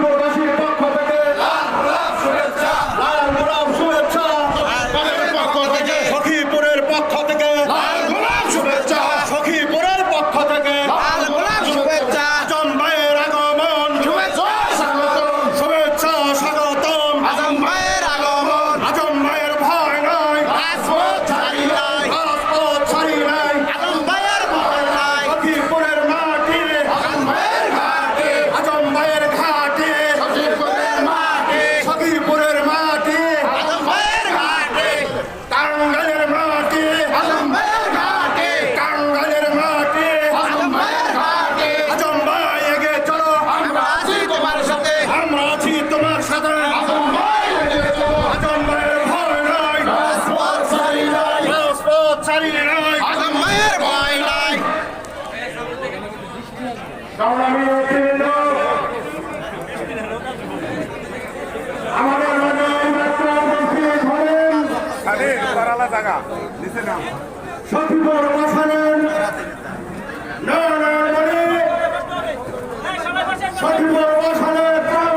সখীপুরবাসীর পক্ষ থেকে লাল গোলাপ শুভেচ্ছা সখীপুরের পক্ষ থেকে লাল গোলাপ শুভেচ্ছা সখীপুরের পক্ষ থেকে লাল গোলাপ শুভেচ্ছা আজম ভাইয়ের আগমন শুভেচ্ছা স্বাগতম শুভেচ্ছা স্বাগতম আজম ভাইয়ের আগমন আজম ভাইয়ের ভয় নাই রাজপথ ছাড়ি নাই আজম ভাইয়ের ভয় নাই সখীপুরের মাটি আজম ভাইয়ের ঘাটে আজম ভাইয়ের ঘাটে সখীপুরের মাটি আজম ভাইয়ের ঘাটে টাঙ্গাইলের মাটি আজম ভাইয়ের ঘাটে টাঙ্গাইলের মাটি আজম ভাইয়ের ঘাটে আজম ভাই এগিয়ে চলো আমরা আছি তোমার সাথে আজম ভাই এগিয়ে চলো আজম ভাইয়ের ভয় নাই রাজপথ ছাড়ি নাই আজম ভাইয়ের ভয় নাই সংগ্রামী নেতৃবৃন্দ, আমাদের মাঝে মাত্র উপস্থিত হলেন সখীপুর বাসালেন নারায়ণমণি সখীপুর বাসালের প্রাণ